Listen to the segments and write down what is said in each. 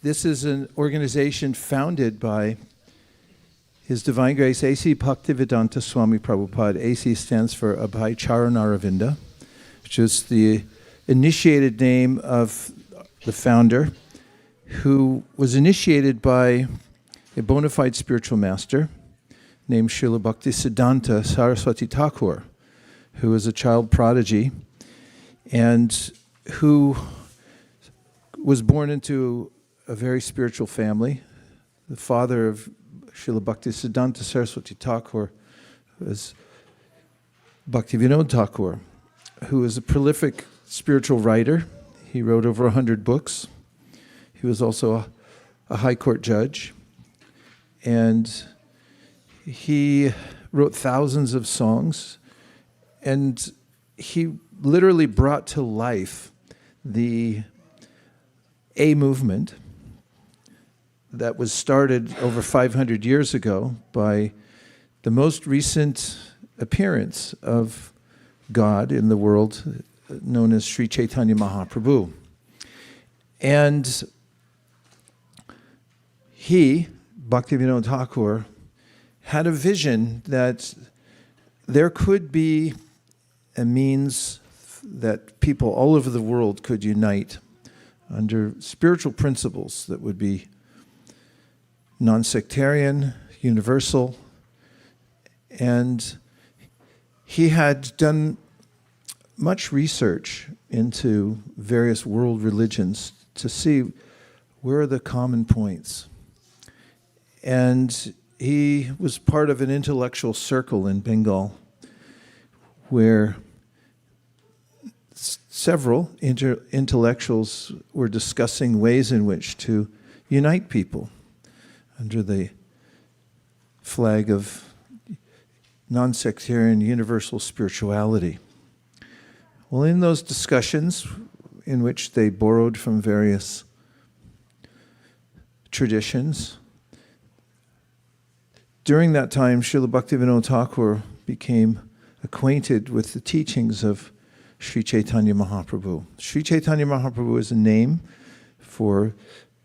This is an organization founded by His Divine Grace A.C. Bhaktisiddhanta Swami Prabhupada. A.C. stands for Abhay Charanaravinda, which is the initiated name of the founder, who was initiated by a bona fide spiritual master named Srila Bhaktisiddhanta Saraswati Thakur, who was a child prodigy and who was born into a very spiritual family. The father of Srila Bhaktisiddhanta Saraswati Thakur was Bhaktivinoda Thakur, who was a prolific spiritual writer. He wrote over 100 books. He was also a high court judge. And he wrote thousands of songs. And he literally brought to life the A movement that was started over 500 years ago by the most recent appearance of God in the world, known as Sri Chaitanya Mahāprabhu. And he, Bhaktivinoda Thakur, had a vision that there could be a means that people all over the world could unite under spiritual principles that would be non-sectarian, universal, and he had done much research into various world religions to see where are the common points. And he was part of an intellectual circle in Bengal where several intellectuals were discussing ways in which to unite people under the flag of non-sectarian universal spirituality. Well, in those discussions, in which they borrowed from various traditions, during that time, Srila Bhaktivinoda Thakur became acquainted with the teachings of Sri Chaitanya Mahāprabhu. Sri Chaitanya Mahāprabhu is a name for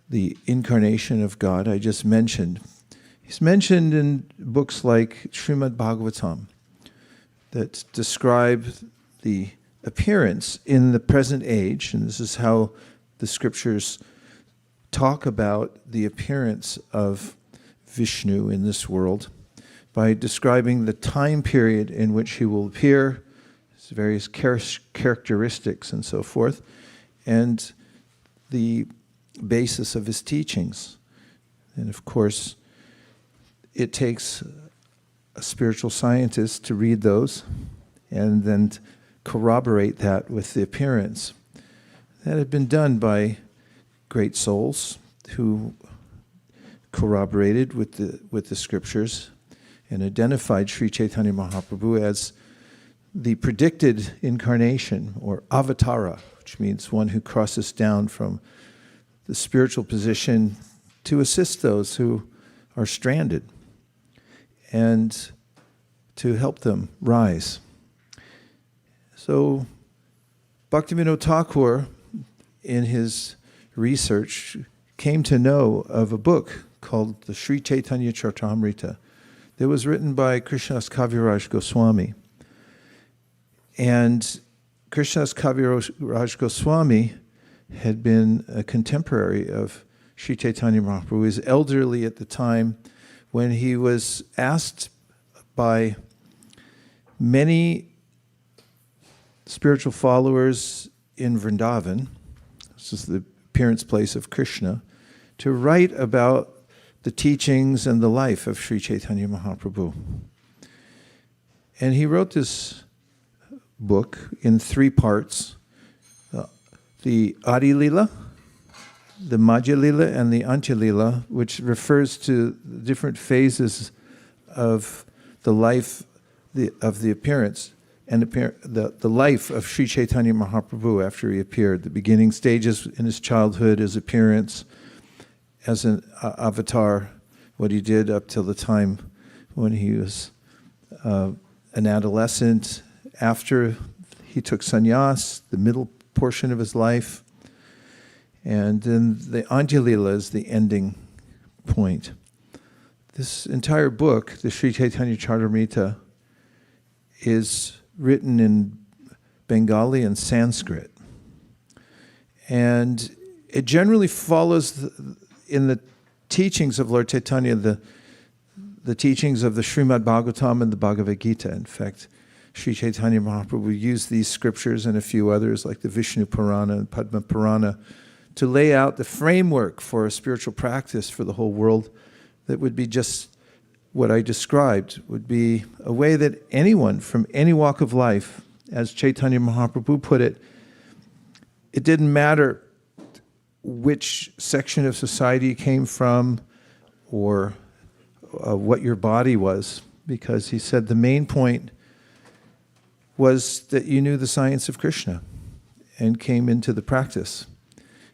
the incarnation of God I just mentioned. He's mentioned in books like Srimad Bhagavatam that describe the appearance in the present age, and this is how the scriptures talk about the appearance of Viṣṇu in this world, by describing the time period in which he will appear, his various characteristics and so forth, and the basis of his teachings. And of course, it takes a spiritual scientist to read those and then corroborate that with the appearance. That had been done by great souls who corroborated with the scriptures and identified Sri Chaitanya Mahāprabhu as the predicted incarnation, or avatāra, which means one who crosses down from the spiritual position to assist those who are stranded and to help them rise. So Bhaktivinoda Thakur, in his research, came to know of a book called the Sri Chaitanya Charitamrita that was written by Krishnadas Kaviraj Goswami. And Krishnadas Kaviraj Goswami had been a contemporary of Sri Chaitanya Mahāprabhu. He was elderly at the time when he was asked by many spiritual followers in Vrindavan, this is the appearance place of Krishna, to write about the teachings and the life of Sri Chaitanya Mahāprabhu. And he wrote this book in 3 parts, the Adi Lila, the Madhya Lila, and the Antya Lila, which refers to the different phases of the life of the appearance and the life of Sri Chaitanya Mahāprabhu after he appeared. The beginning stages in his childhood, his appearance as an avatar, what he did up till the time when he was an adolescent, after he took sannyas, the middle portion of his life, And then the Anjalila is the ending point. This entire book, the Sri Chaitanya Charitamrita, is written in Bengali and Sanskrit. And it generally follows in the teachings of Lord Chaitanya, the teachings of the Srimad Bhagavatam and the Bhagavad-gītā. In fact, Sri Chaitanya Mahāprabhu used these scriptures and a few others like the Viṣṇu Purana and Padma Purana to lay out the framework for a spiritual practice for the whole world that would be just what I described, would be a way that anyone from any walk of life, as Chaitanya Mahāprabhu put it, it didn't matter which section of society you came from or what your body was, because he said the main point was that you knew the science of Krishna and came into the practice.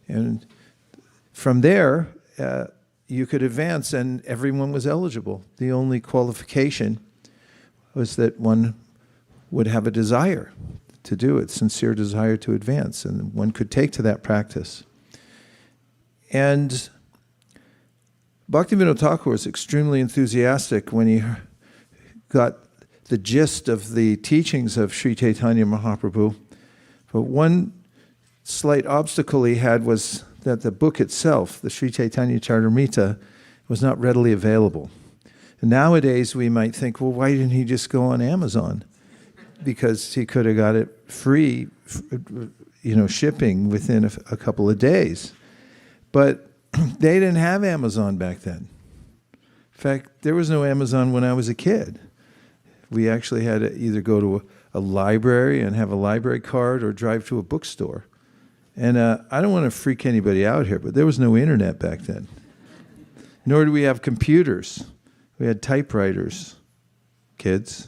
And from there, you could advance and everyone was eligible. The only qualification was that one would have a desire to do it, sincere desire to advance, and one could take to that practice. And Bhaktivinoda Thakur was extremely enthusiastic when he got the gist of the teachings of Sri Chaitanya Mahāprabhu. But one slight obstacle he had was that the book itself, the Sri Chaitanya Charitamrita, was not readily available. And nowadays we might think, well, why didn't he just go on Amazon? Because he could have got it free, shipping within a couple of days. But they didn't have Amazon back then. In fact, there was no Amazon when I was a kid. We actually had to either go to a library and have a library card or drive to a bookstore. And I don't want to freak anybody out here, but there was no internet back then. Nor do we have computers. We had typewriters, kids.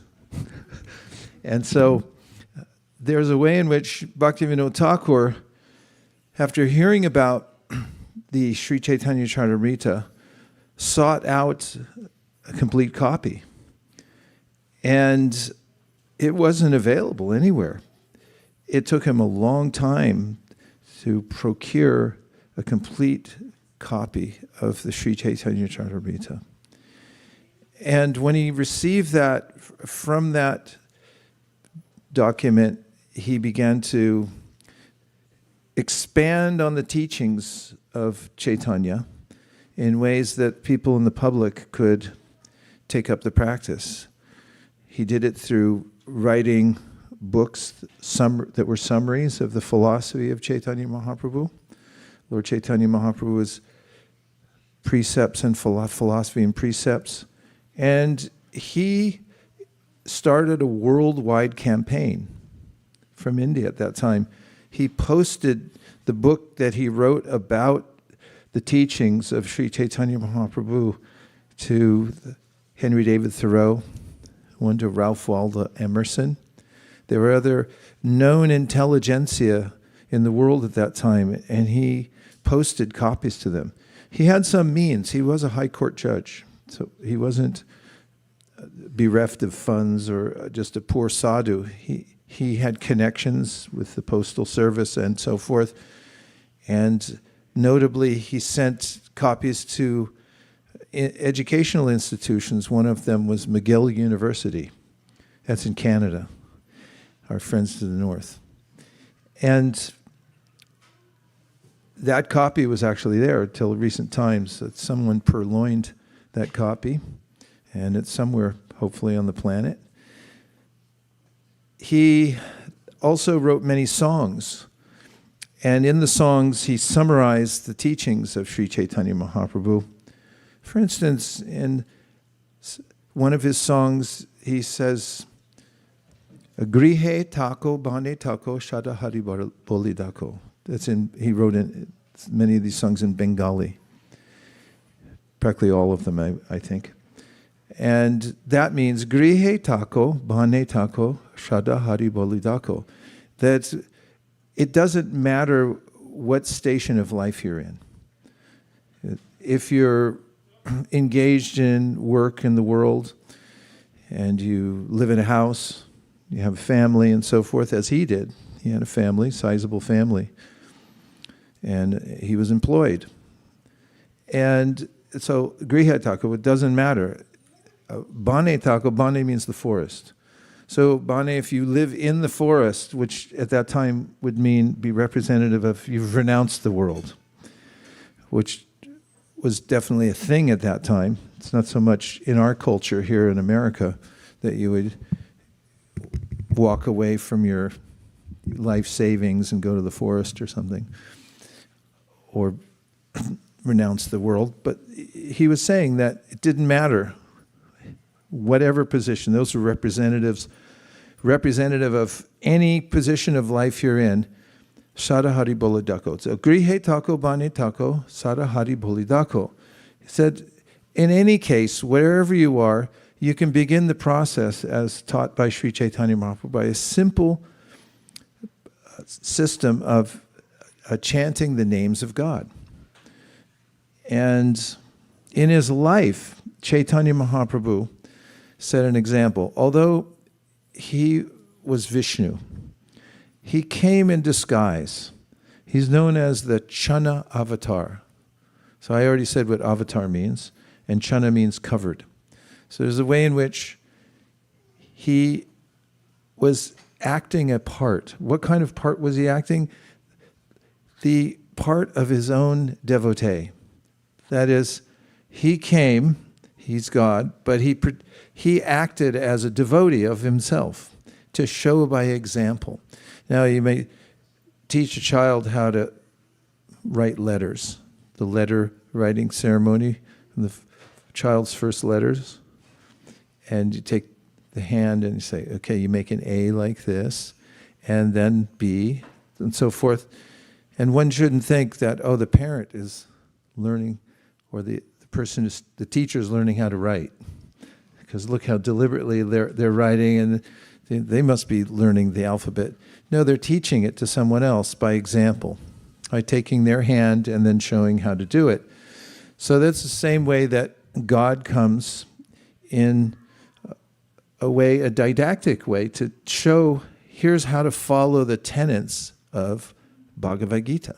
And so there's a way in which Bhaktivinoda Thakur, after hearing about the Sri Chaitanya Charitamrita, sought out a complete copy. And it wasn't available anywhere. It took him a long time to procure a complete copy of the Sri Chaitanya Charitamrita. And when he received that, from that document, he began to expand on the teachings of Chaitanya in ways that people in the public could take up the practice. He did it through writing books that were summaries of the philosophy of Chaitanya Mahāprabhu. Lord Chaitanya Mahāprabhu's precepts and philosophy and precepts. And he started a worldwide campaign from India at that time. He posted the book that he wrote about the teachings of Sri Chaitanya Mahāprabhu to Henry David Thoreau, one to Ralph Waldo Emerson. There were other known intelligentsia in the world at that time, and he posted copies to them. He had some means. He was a high court judge, so he wasn't bereft of funds or just a poor sadhu. He had connections with the postal service and so forth, and notably he sent copies to educational institutions. One of them was McGill University. That's in Canada, our friends to the north. And that copy was actually there until recent times. That someone purloined that copy, and it's somewhere, hopefully, on the planet. He also wrote many songs, and in the songs he summarized the teachings of Sri Chaitanya Mahāprabhu. For instance, in one of his songs, he says, Grihe tako bhane tako shada hari boli dako. He wrote in many of these songs in Bengali. Practically all of them, I think. And that means Grihe tako bhane tako shada hari boli dako. That it doesn't matter what station of life you're in. If you're engaged in work in the world and you live in a house, you have a family and so forth, as he did. He had a family, sizable family. and he was employed. And so griha tako, it doesn't matter. Bane tako, bane means the forest. So bane, if you live in the forest, which at that time would mean be representative of you've renounced the world, which was definitely a thing at that time. It's not so much in our culture here in America that you would walk away from your life savings and go to the forest or something, or renounce the world. But he was saying that it didn't matter whatever position. Those were representative of any position of life you're in. Sadahari bolidako. So grihe tako bane tako sadahari bolidako. He said, in any case, wherever you are, you can begin the process as taught by Sri Chaitanya Mahāprabhu by a simple system of chanting the names of God. And in his life, Chaitanya Mahāprabhu set an example. Although he was Viṣṇu, he came in disguise. He's known as the channa-avatāra. So I already said what avatar means, and channa means covered. So there's a way in which he was acting a part. What kind of part was he acting? The part of his own devotee. That is, he came, he's God, but he acted as a devotee of himself to show by example. Now you may teach a child how to write letters, the letter writing ceremony, the child's first letters, and you take the hand and you say, okay, you make an A like this, and then B, and so forth. And one shouldn't think that, oh, the parent is learning, or the person is, the teacher is learning how to write. Because look how deliberately they're writing, and they must be learning the alphabet. No, they're teaching it to someone else by example, by taking their hand and then showing how to do it. So that's the same way that God comes in a didactic way to show, here's how to follow the tenets of Bhagavad-gītā.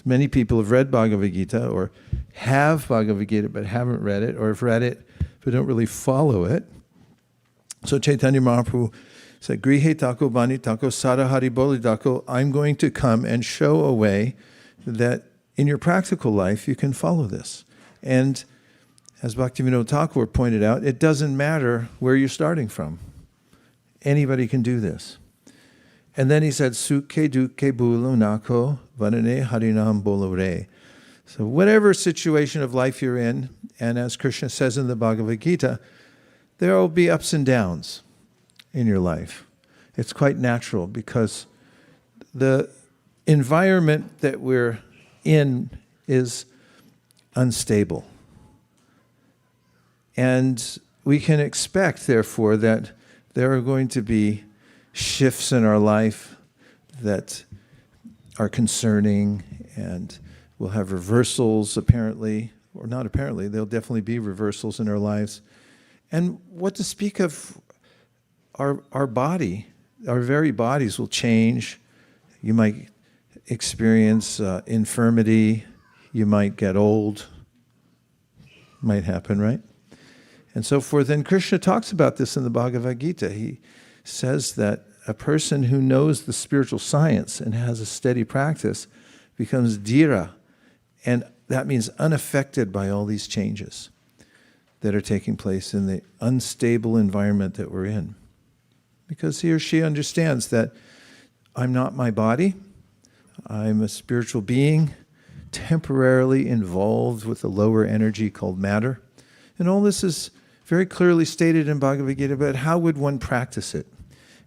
Many people have read Bhagavad-gītā or have Bhagavad-gītā but haven't read it, or have read it but don't really follow it. So Chaitanya Mahāprabhu said, Grihe tako bani tako sadahari bolidako, I'm going to come and show a way that in your practical life you can follow this. And as Bhaktivinoda Thakur pointed out, it doesn't matter where you're starting from. Anybody can do this. And then he said, Sukhe dukkhe bulunako vanane harinam bolore. So whatever situation of life you're in, and as Krishna says in the Bhagavad-gītā, there will be ups and downs in your life. It's quite natural because the environment that we're in is unstable. And we can expect, therefore, that there are going to be shifts in our life that are concerning, and we'll have reversals, apparently, or not apparently, there'll definitely be reversals in our lives. And what to speak of our body, our very bodies will change. You might experience infirmity, you might get old, might happen, right? And so forth. And Krishna talks about this in the Bhagavad-gītā. He says that a person who knows the spiritual science and has a steady practice becomes dhira, and that means unaffected by all these changes that are taking place in the unstable environment that we're in. Because he or she understands that I'm not my body, I'm a spiritual being temporarily involved with a lower energy called matter. And all this is very clearly stated in Bhagavad-gītā, but how would one practice it?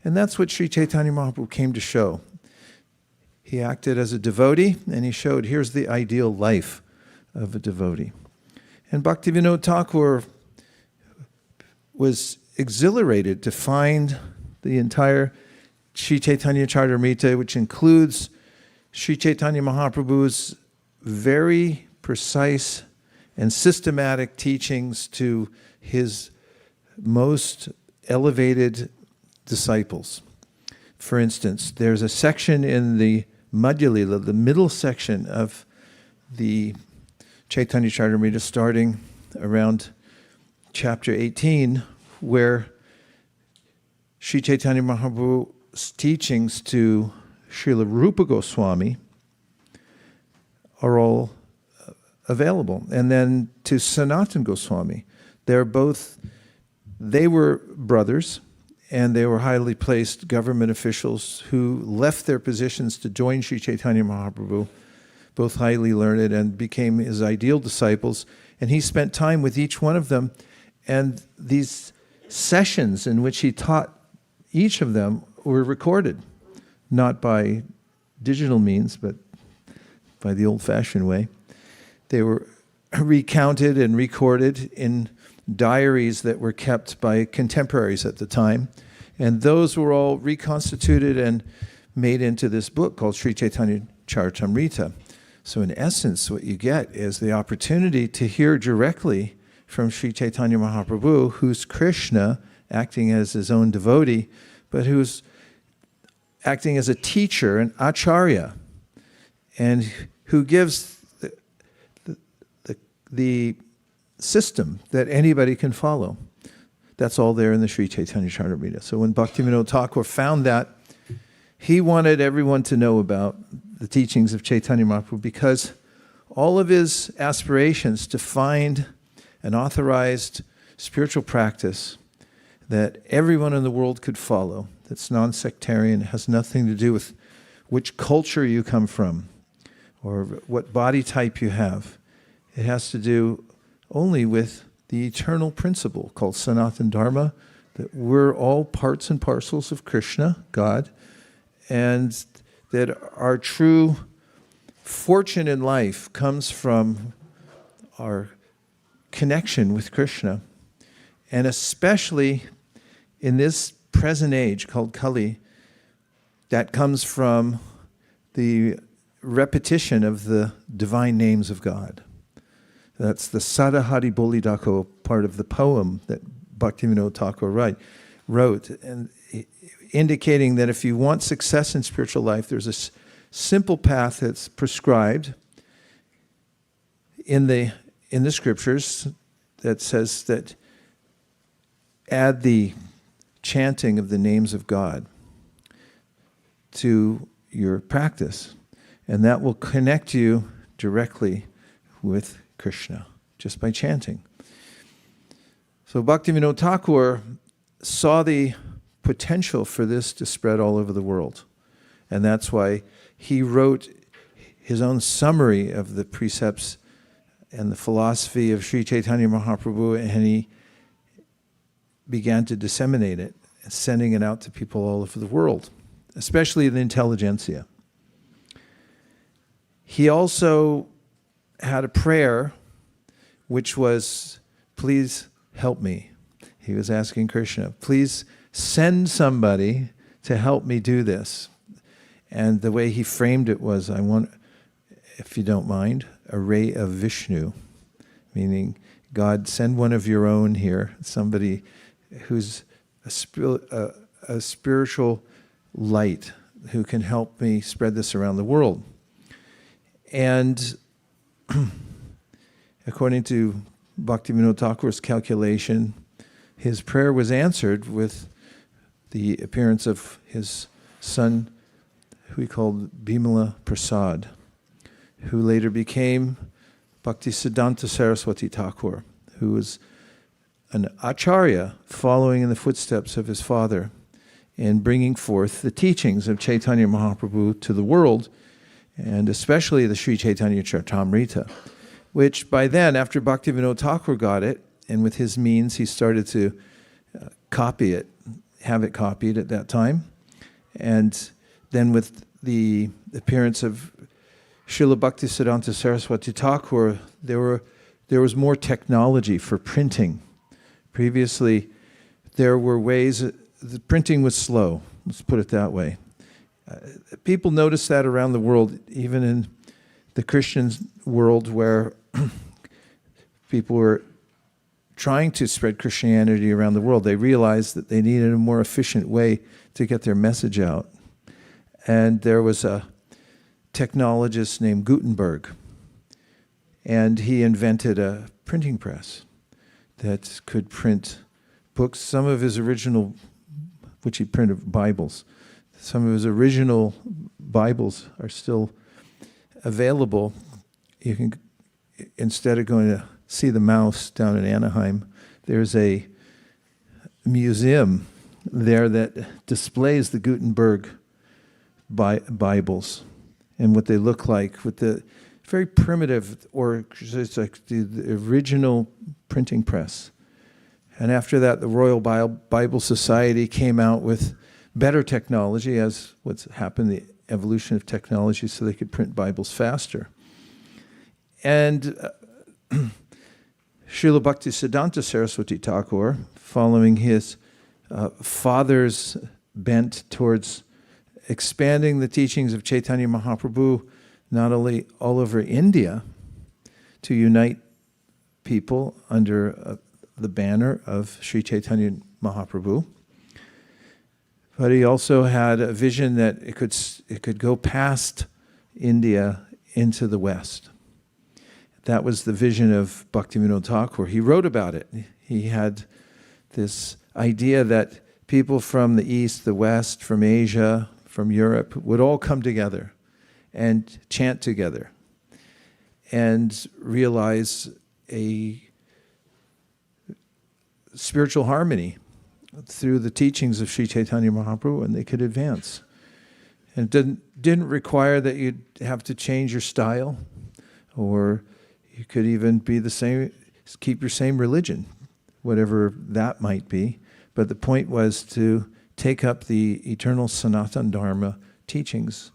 And that's what Sri Chaitanya Mahāprabhu came to show. He acted as a devotee, and he showed here's the ideal life of a devotee. And Bhaktivinoda Thakur was exhilarated to find the entire Sri Chaitanya Charitamrita, which includes Sri Chaitanya Mahāprabhu's very precise and systematic teachings to his most elevated disciples. For instance, there's a section in the Madhya Lila, the middle section of the Chaitanya Charitamrita, starting around chapter 18, where Sri Chaitanya Mahaprabhu's teachings to Srila Rupa Goswami are all available. And then to Sanatana Goswami. They were brothers, and they were highly placed government officials who left their positions to join Sri Chaitanya Mahaprabhu, both highly learned, and became his ideal disciples. And he spent time with each one of them. And these sessions in which he taught each of them were recorded, not by digital means, but by the old-fashioned way. They were recounted and recorded in diaries that were kept by contemporaries at the time. And those were all reconstituted and made into this book called Sri Chaitanya Charitamrita. So in essence, what you get is the opportunity to hear directly from Sri Chaitanya Mahāprabhu, who's Krishna, acting as his own devotee, but who's acting as a teacher, an acharya, and who gives the system that anybody can follow. That's all there in the Sri Chaitanya Charitamrita. So when Bhaktivinoda Thakur found that, he wanted everyone to know about the teachings of Chaitanya Mahaprabhu, because all of his aspirations to find an authorized spiritual practice that everyone in the world could follow, that's non-sectarian, has nothing to do with which culture you come from or what body type you have. It has to do only with the eternal principle called Sanatana Dharma, that we're all parts and parcels of Krishna, God, and that our true fortune in life comes from our connection with Krishna. And especially in this present age called Kali, that comes from the repetition of the divine names of God. That's the Sadahari Bolidako part of the poem that Bhaktivinoda Thakur wrote, and indicating that if you want success in spiritual life, there's a simple path that's prescribed in the scriptures that says that add the chanting of the names of God to your practice, and that will connect you directly with Krishna, just by chanting. So Bhaktivinoda Thakur saw the potential for this to spread all over the world. And that's why he wrote his own summary of the precepts and the philosophy of Sri Chaitanya Mahāprabhu, and he began to disseminate it, sending it out to people all over the world, especially the intelligentsia. He also had a prayer which was, please help me. He was asking Krishna, please send somebody to help me do this. And the way he framed it was, I want, if you don't mind, a ray of Viṣṇu, meaning, God, send one of your own here, somebody who's a spiritual light who can help me spread this around the world. And according to Bhaktivinoda Thakur's calculation, his prayer was answered with the appearance of his son, who he called Bimala Prasad, who later became Bhaktisiddhanta Saraswati Thakur, who was an acharya following in the footsteps of his father in bringing forth the teachings of Chaitanya Mahāprabhu to the world, and especially the Sri Chaitanya Charitamrita, which by then, after Bhaktivinoda Thakur got it, and with his means, he started to copy it, have it copied at that time. And then with the appearance of Srila Bhaktisiddhanta Saraswati Thakur, there was more technology for printing. Previously, there were ways, the printing was slow, let's put it that way. People noticed that around the world, even in the Christian world, where people were trying to spread Christianity around the world. They realized that they needed a more efficient way to get their message out. And there was a technologist named Gutenberg. And he invented a printing press that could print books. Some of his original, which he printed Bibles, some of his original Bibles are still available. You can, instead of going to see the mouse down in Anaheim, there's a museum there that displays the Gutenberg Bibles and what they look like with the very primitive, or it's like the original printing press. And after that, the Royal Bible Society came out with better technology, as what's happened, the evolution of technology, so they could print Bibles faster. And Srila Bhaktisiddhanta Saraswati Thakur, following his father's bent towards expanding the teachings of Chaitanya Mahāprabhu, not only all over India, to unite people under the banner of Sri Chaitanya Mahāprabhu, but he also had a vision that it could go past India into the West. That was the vision of Bhaktivinoda Thakur. He wrote about it. He had this idea that people from the East, the West, from Asia, from Europe would all come together and chant together and realize a spiritual harmony through the teachings of Sri Chaitanya Mahāprabhu, and they could advance. And it didn't require that you'd have to change your style, or you could even be the same, keep your same religion, whatever that might be. But the point was to take up the eternal Sanatana Dharma teachings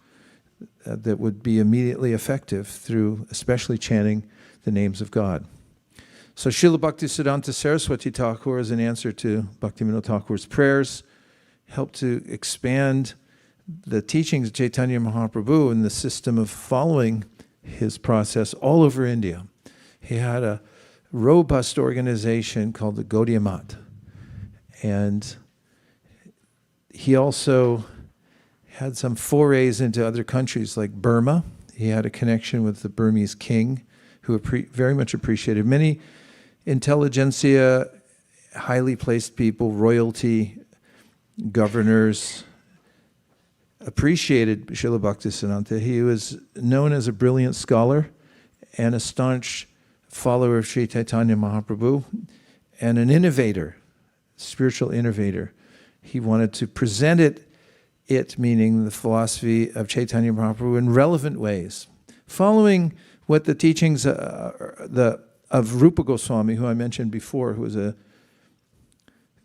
that would be immediately effective through especially chanting the names of God. So Srila Bhaktisiddhanta Saraswati Thakur, as an answer to Bhaktivinoda Thakur's prayers, helped to expand the teachings of Chaitanya Mahāprabhu and the system of following his process all over India. He had a robust organization called the Gaudiya Math. And he also had some forays into other countries like Burma. He had a connection with the Burmese king, who very much appreciated. Many intelligentsia, highly placed people, royalty, governors, appreciated Srila Bhaktisiddhanta. He was known as a brilliant scholar and a staunch follower of Sri Chaitanya Mahāprabhu and an innovator, spiritual innovator. He wanted to present it meaning the philosophy of Chaitanya Mahāprabhu, in relevant ways, following what the teachings of Rupa Goswami, who I mentioned before, who was a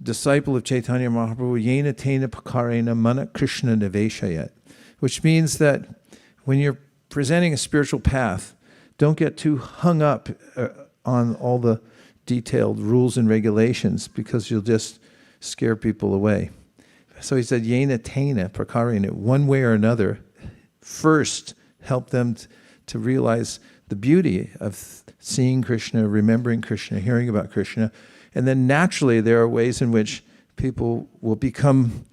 disciple of Chaitanya Mahāprabhu, yena tena pakarena mana krishna niveshayat, which means that when you're presenting a spiritual path, don't get too hung up on all the detailed rules and regulations, because you'll just scare people away. So he said, yena tena pakarena, one way or another, first help them to realize the beauty of seeing Krishna, remembering Krishna, hearing about Krishna. And then naturally there are ways in which people will become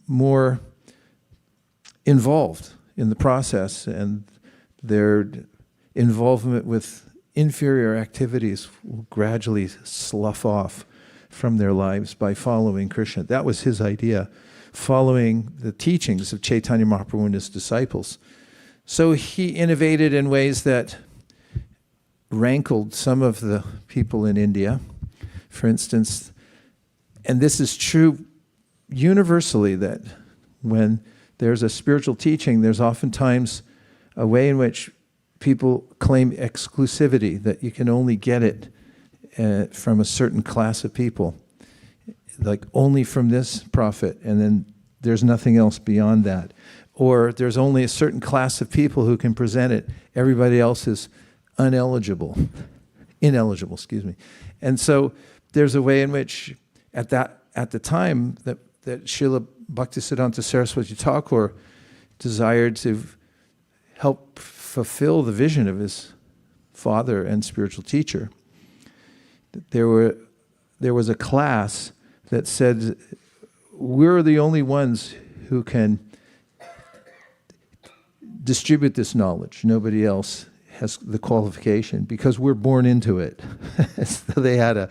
more involved in the process, and their involvement with inferior activities will gradually slough off from their lives by following Krishna. That was his idea, following the teachings of Chaitanya Mahāprabhu and his disciples. So he innovated in ways that rankled some of the people in India. For instance, and this is true universally, that when there's a spiritual teaching, there's oftentimes a way in which people claim exclusivity, that you can only get it from a certain class of people, like only from this prophet, and then there's nothing else beyond that. Or there's only a certain class of people who can present it. Everybody else is ineligible, excuse me. And so there's a way in which at the time that Srila Bhaktisiddhanta Saraswati Thakur desired to help fulfill the vision of his father and spiritual teacher, there was a class that said, we're the only ones who can distribute this knowledge. Nobody else has the qualification because we're born into it. So they had a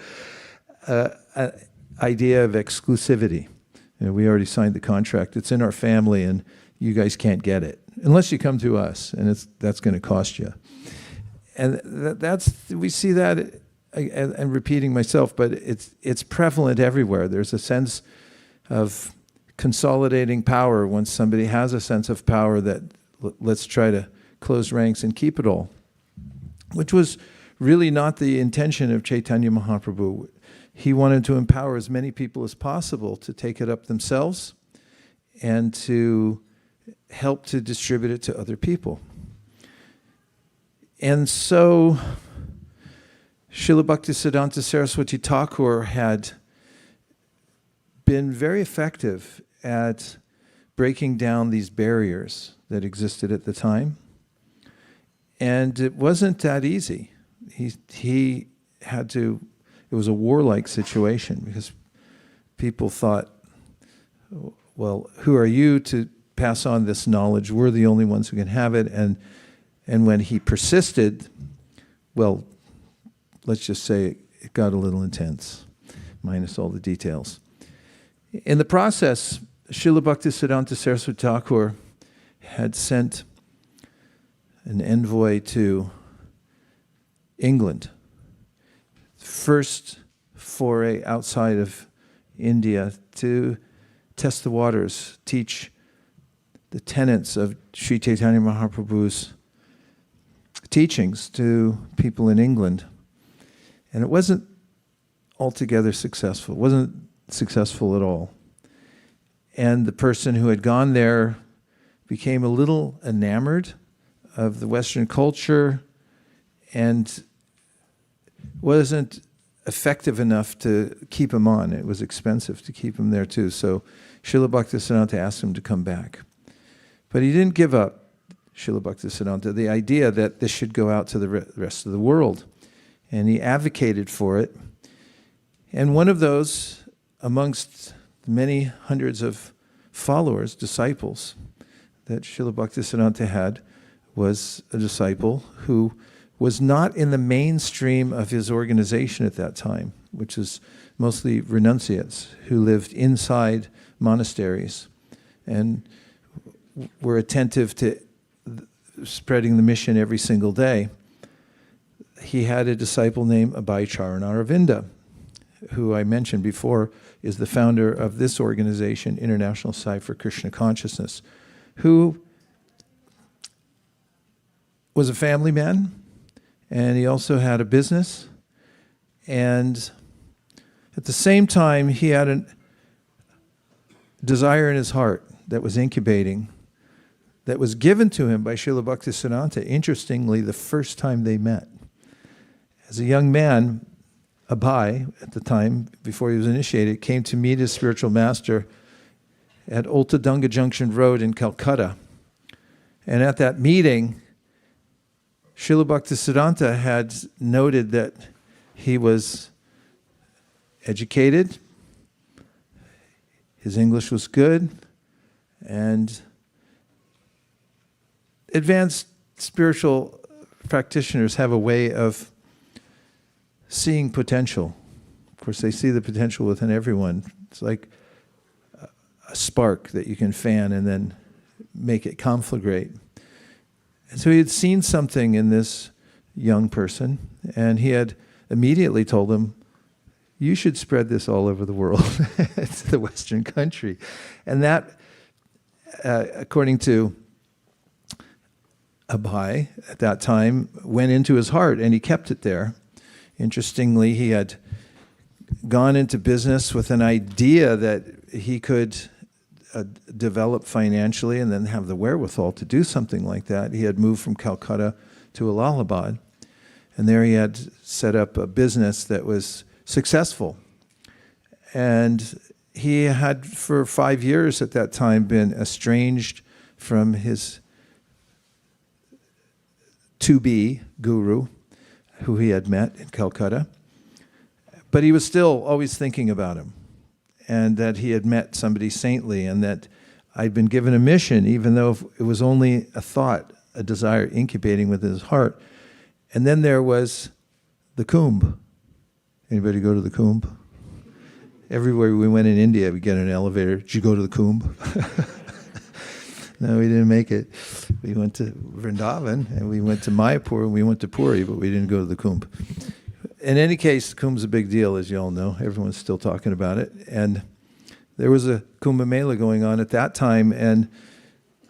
idea of exclusivity. We already signed the contract. It's in our family, and you guys can't get it unless you come to us, and that's going to cost you. And we see that, and repeating myself, but it's prevalent everywhere. There's a sense of consolidating power. Once somebody has a sense of power, that let's try to close ranks and keep it all, which was really not the intention of Chaitanya Mahāprabhu. He wanted to empower as many people as possible to take it up themselves and to help to distribute it to other people. And so Srila Bhaktisiddhanta Saraswati Thakur had been very effective at breaking down these barriers that existed at the time. And it wasn't that easy. He had to, it was a warlike situation because people thought, well, who are you to pass on this knowledge? We're the only ones who can have it. And when he persisted, well, let's just say it got a little intense, minus all the details. In the process, Srila Bhaktisiddhanta Saraswati Thakur had sent an envoy to England. First foray outside of India to test the waters, teach the tenets of Sri Chaitanya Mahāprabhu's teachings to people in England. And it wasn't altogether successful. It wasn't successful at all. And the person who had gone there became a little enamored of the Western culture and wasn't effective enough to keep him on. It was expensive to keep him there too. So Srila Bhaktisiddhanta asked him to come back. But he didn't give up, Srila Bhaktisiddhanta, the idea that this should go out to the rest of the world. And he advocated for it. And one of those, amongst many hundreds of followers, disciples, that Srila Bhaktisiddhanta had, was a disciple who was not in the mainstream of his organization at that time, which is mostly renunciates who lived inside monasteries and were attentive to spreading the mission every single day. He had a disciple named Abhay Charanaravinda, who I mentioned before is the founder of this organization, International Society for Krishna Consciousness, who was a family man, and he also had a business. And at the same time, he had a desire in his heart that was incubating, that was given to him by Srila Bhaktisiddhanta, interestingly, the first time they met. As a young man, Abhay, at the time, before he was initiated, came to meet his spiritual master at Ultadunga Junction Road in Calcutta. And at that meeting, Srila Bhaktisiddhanta had noted that he was educated, his English was good, and advanced spiritual practitioners have a way of seeing potential. Of course, they see the potential within everyone. It's like a spark that you can fan and then make it conflagrate. And so he had seen something in this young person, and he had immediately told him, you should spread this all over the world, to the Western country. And that, according to Abhay at that time, went into his heart, and he kept it there. Interestingly, he had gone into business with an idea that he could develop financially and then have the wherewithal to do something like that. He had moved from Calcutta to Allahabad, and there he had set up a business that was successful. And he had, for 5 years at that time, been estranged from his to-be guru, who he had met in Calcutta. But he was still always thinking about him, and that he had met somebody saintly, and that I'd been given a mission, even though it was only a thought, a desire incubating within his heart. And then there was the kumbh. Anybody go to the kumbh? Everywhere we went in India, we get an elevator. Did you go to the kumbh? No, we didn't make it. We went to Vrindavan, and we went to Mayapur, and we went to Puri, but we didn't go to the kumbh. In any case, the kumbh's a big deal, as you all know. Everyone's still talking about it. And there was a Kumbh Mela going on at that time, and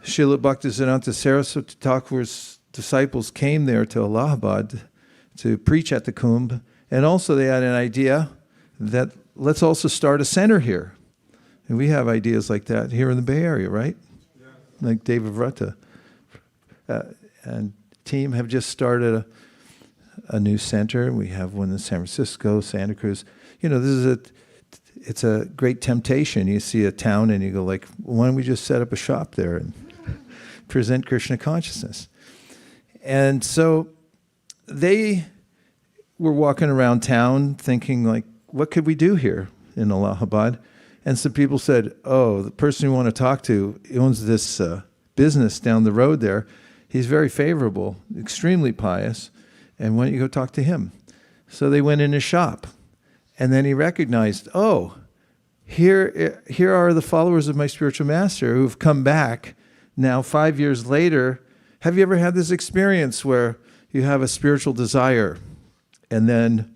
Srila Bhaktisiddhanta Saraswati Thakur's disciples came there to Allahabad to preach at the kumbh. And also they had an idea that let's also start a center here. And we have ideas like that here in the Bay Area, right? Yeah. Like Devavrata. And team have just started a new center. We have one in San Francisco, Santa Cruz. This is it's a great temptation. You see a town and you go like, why don't we just set up a shop there and present Krishna consciousness? And so they were walking around town thinking like, what could we do here in Allahabad? And some people said, oh, the person you want to talk to owns this business down the road there. He's very favorable, extremely pious, and why don't you go talk to him? So they went in his shop, and then he recognized, oh, here are the followers of my spiritual master who've come back now 5 years later. Have you ever had this experience where you have a spiritual desire and then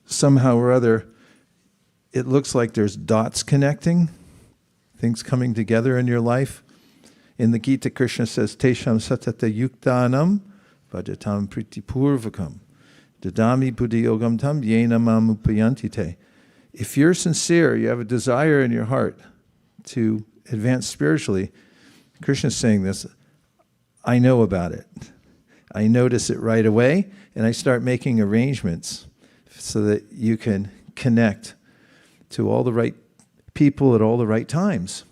somehow or other it looks like there's dots connecting, things coming together in your life? In the Gita, Krishna says, Tesham satata yuktanam vajatam pritipurvakam dadami buddhi yogam tam yena mam upayanti te. If you're sincere, you have a desire in your heart to advance spiritually, Krishna's saying this, I know about it. I notice it right away, and I start making arrangements so that you can connect to all the right people at all the right times.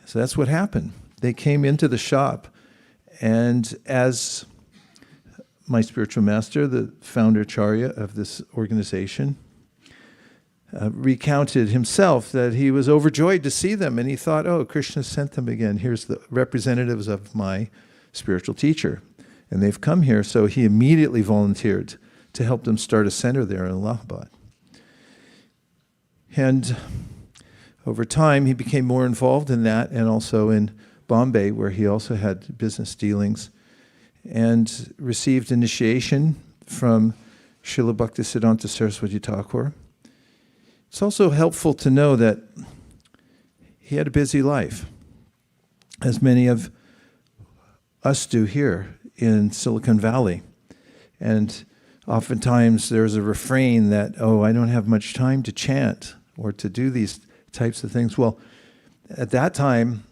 So that's what happened. They came into the shop, and as my spiritual master, the founder Acharya of this organization, recounted himself that he was overjoyed to see them, and he thought, oh, Krishna sent them again. Here's the representatives of my spiritual teacher, and they've come here. So he immediately volunteered to help them start a center there in Allahabad. And over time, he became more involved in that, and also in Bombay, where he also had business dealings, and received initiation from Srila Bhaktisiddhanta Saraswati Thakur. It's also helpful to know that he had a busy life, as many of us do here in Silicon Valley. And oftentimes there's a refrain that, oh, I don't have much time to chant or to do these types of things. Well, at that time,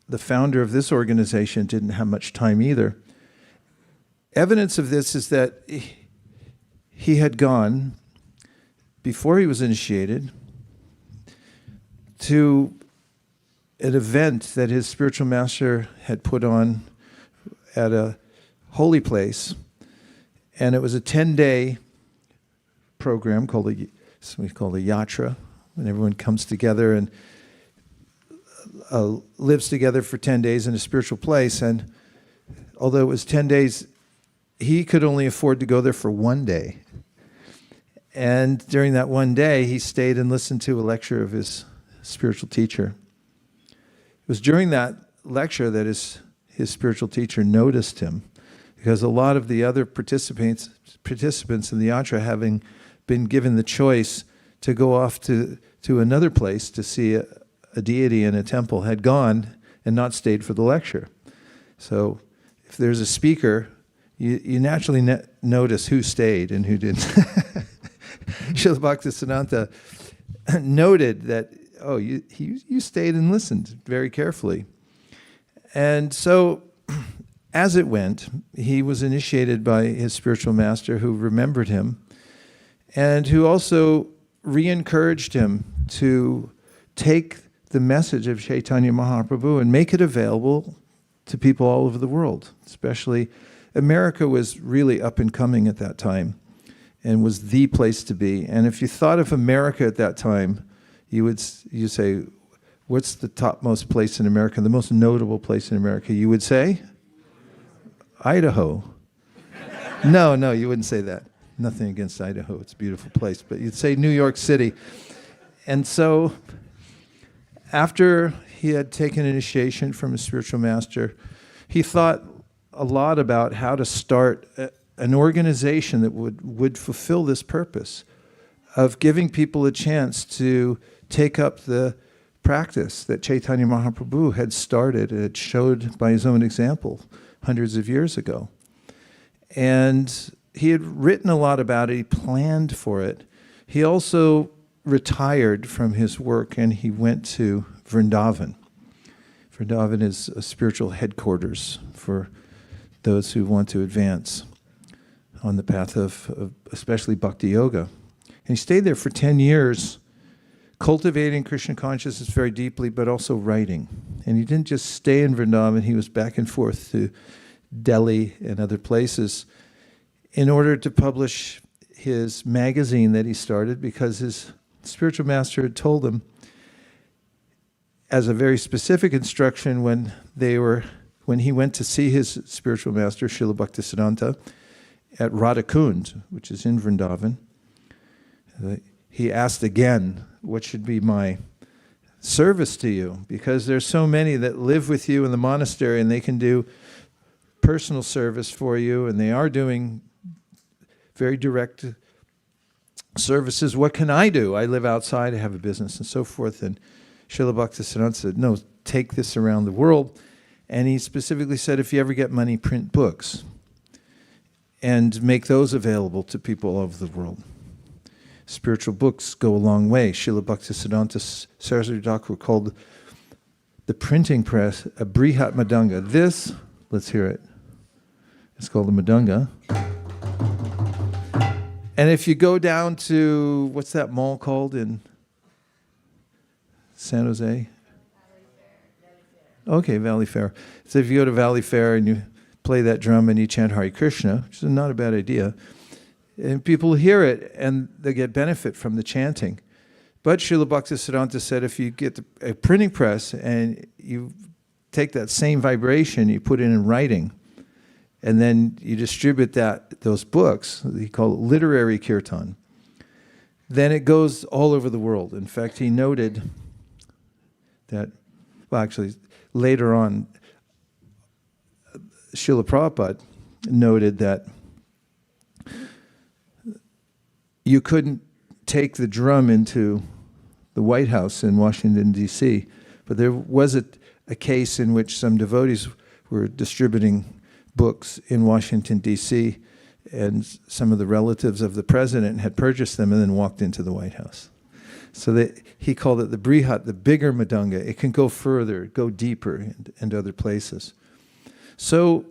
the founder of this organization didn't have much time either. Evidence of this is that he had gone, before he was initiated, to an event that his spiritual master had put on at a holy place. And it was a 10-day program called we call the yatra, when everyone comes together and lives together for 10 days in a spiritual place. And although it was 10 days, he could only afford to go there for 1 day. And during that 1 day, he stayed and listened to a lecture of his spiritual teacher. It was during that lecture that his spiritual teacher noticed him, because a lot of the other participants in the yatra, having been given the choice to go off to another place to see a deity in a temple, had gone and not stayed for the lecture. So if there's a speaker, you naturally notice who stayed and who didn't. Srila Bhaktisiddhanta noted that, oh, you stayed and listened very carefully. And so as it went, he was initiated by his spiritual master, who remembered him and who also re-encouraged him to take the message of Chaitanya Mahāprabhu and make it available to people all over the world. Especially America was really up and coming at that time and was the place to be. And if you thought of America at that time, you say, what's the topmost place in America, the most notable place in America? You would say? Idaho. No, you wouldn't say that. Nothing against Idaho. It's a beautiful place. But you'd say New York City. And so after he had taken initiation from his spiritual master, he thought a lot about how to start an organization that would fulfill this purpose of giving people a chance to take up the practice that Chaitanya Mahāprabhu had started and had showed by his own example hundreds of years ago. And he had written a lot about it. He planned for it. He also retired from his work and he went to Vrindavan. Vrindavan is a spiritual headquarters for those who want to advance on the path of especially bhakti yoga. And he stayed there for 10 years, cultivating Krishna consciousness very deeply, but also writing. And he didn't just stay in Vrindavan, he was back and forth to Delhi and other places in order to publish his magazine that he started, because his spiritual master had told him, as a very specific instruction when he went to see his spiritual master, Srila Bhaktisiddhanta, at Radhakund, which is in Vrindavan, he asked again, what should be my service to you? Because there's so many that live with you in the monastery and they can do personal service for you, and they are doing very direct services. What can I do? I live outside, I have a business, and so forth. And Srila Bhaktisiddhanta said, no, take this around the world. And he specifically said, if you ever get money, print books and make those available to people all over the world. Spiritual books go a long way. Srila Bhaktisiddhanta Saraswati Thakur called the printing press a brihat madanga. This, let's hear it. It's called a madanga. And if you go down to, what's that mall called in San Jose? Okay, Valley Fair. So if you go to Valley Fair and you play that drum and you chant Hare Krishna, which is not a bad idea, and people hear it and they get benefit from the chanting. But Srila Bhaktisiddhanta said if you get a printing press and you take that same vibration, you put it in writing, and then you distribute those books, he called it literary kirtan, then it goes all over the world. In fact, he noted that, well, actually, later on, Srila Prabhupada noted that you couldn't take the drum into the White House in Washington, D.C., but there was a case in which some devotees were distributing books in Washington, D.C., and some of the relatives of the president had purchased them and then walked into the White House. So he called it the brihat, the bigger madanga. It can go further, go deeper into other places. So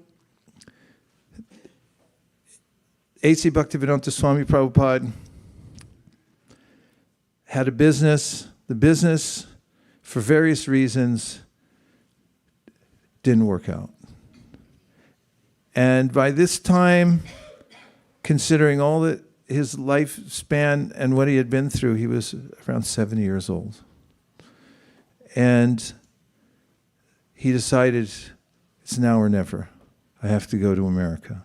A.C. Bhaktivedanta Swami Prabhupada had a business. The business, for various reasons, didn't work out. And by this time, considering all that his lifespan and what he had been through, he was around 70 years old. And he decided, it's now or never. I have to go to America.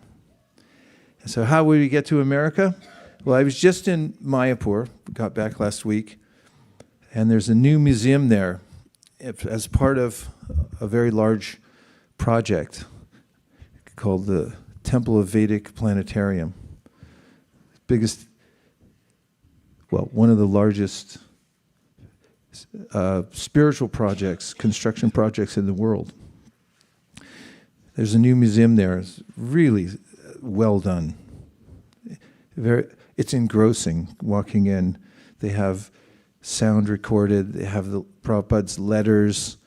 And so how would we get to America? Well, I was just in Mayapur, got back last week, and there's a new museum there as part of a very large project called the Temple of Vedic Planetarium. Biggest, well, one of the largest spiritual projects, construction projects in the world. There's a new museum there. It's really well done. It's engrossing walking in. They have sound recorded. They have the Prabhupada's letters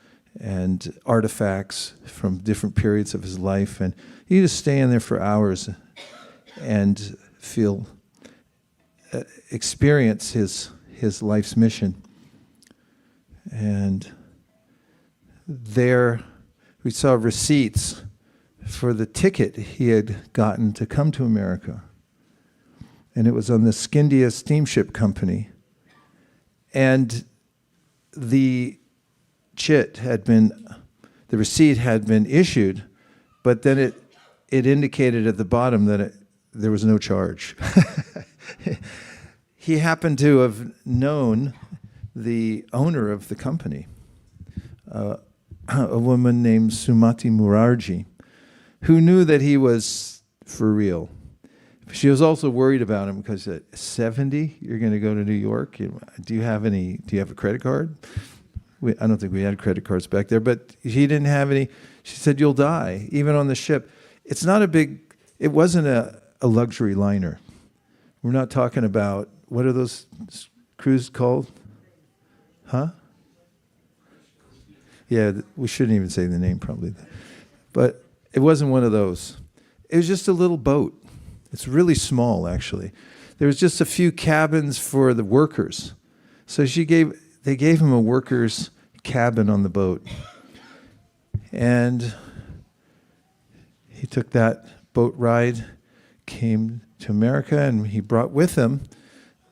and artifacts from different periods of his life. And you just stay in there for hours and experience his life's mission. And there we saw receipts for the ticket he had gotten to come to America. And it was on the Scindia Steamship Company. And the the receipt had been issued, but then it indicated at the bottom that there was no charge. He happened to have known the owner of the company, a woman named Sumati Murarji, who knew that he was for real. She was also worried about him because at 70, you're going to go to New York. Do you have a credit card? I don't think we had credit cards back there, but he didn't have any. She said, you'll die, even on the ship. It wasn't a luxury liner. We're not talking about, what are those cruises called? Huh? Yeah, we shouldn't even say the name probably. But it wasn't one of those. It was just a little boat. It's really small, actually. There was just a few cabins for the workers. So they gave him a worker's cabin on the boat. And he took that boat ride, came to America, and he brought with him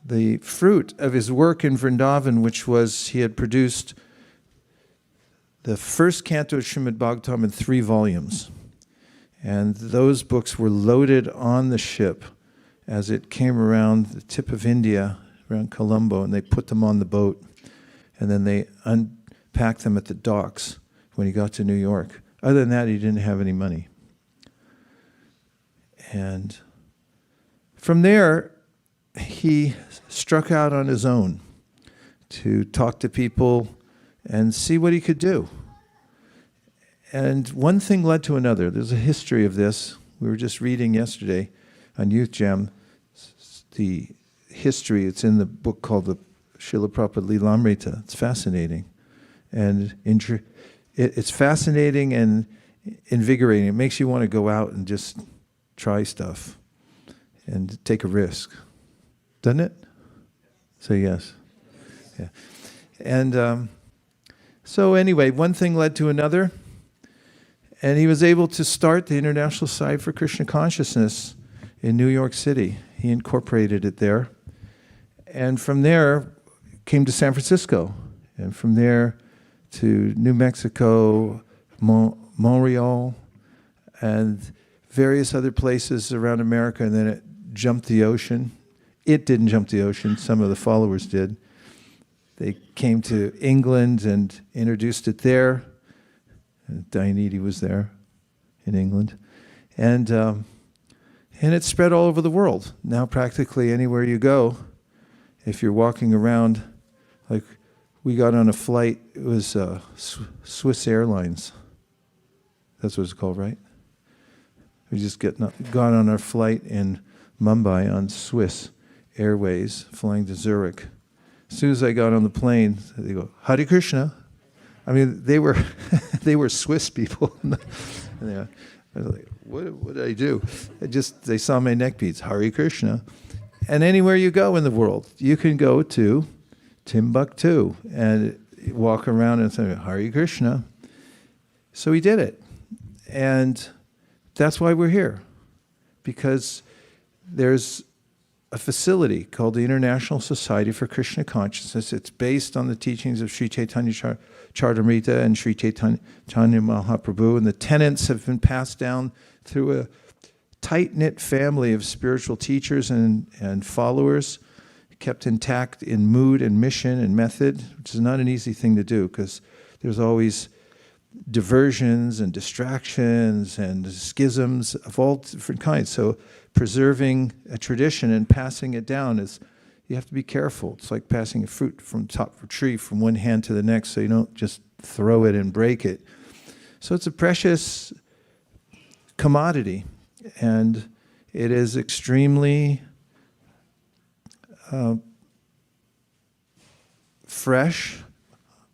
the fruit of his work in Vrindavan, which was he had produced the first canto of Srimad Bhagavatam in 3 volumes. And those books were loaded on the ship as it came around the tip of India, around Colombo, and they put them on the boat. And then they unpacked them at the docks when he got to New York. Other than that, he didn't have any money. And from there, he struck out on his own to talk to people and see what he could do. And one thing led to another. There's a history of this. We were just reading yesterday on Youth Jam the history. It's in the book called the Srila Prabhupada Lilamrita. It's fascinating. And it's fascinating and invigorating. It makes you want to go out and just try stuff and take a risk. Doesn't it? Say yes. Yeah. And so anyway, one thing led to another. And he was able to start the International Society for Krishna Consciousness in New York City. He incorporated it there. And from there, came to San Francisco. And from there to New Mexico, Montreal, and various other places around America. And then it jumped the ocean. It didn't jump the ocean. Some of the followers did. They came to England and introduced it there. And Dianeti was there in England. And it spread all over the world. Now practically anywhere you go, if you're walking around, like we got on a flight, it was Swiss Airlines. That's what it's called, right? We just got on our flight in Mumbai on Swiss Airways, flying to Zurich. As soon as I got on the plane, they go, Hare Krishna. I mean, they were Swiss people. And I was like, what did I do? They saw my neck beads, Hare Krishna. And anywhere you go in the world, you can go to Timbuktu and walk around and say, Hare Krishna. So he did it. And that's why we're here. Because there's a facility called the International Society for Krishna Consciousness. It's based on the teachings of Sri Chaitanya Charitamrita and Sri Chaitanya Mahāprabhu, and the tenets have been passed down through a tight-knit family of spiritual teachers and followers, kept intact in mood and mission and method, which is not an easy thing to do because there's always diversions and distractions and schisms of all different kinds. So preserving a tradition and passing it down you have to be careful. It's like passing a fruit from top of a tree from one hand to the next so you don't just throw it and break it. So it's a precious commodity, and it is extremely fresh.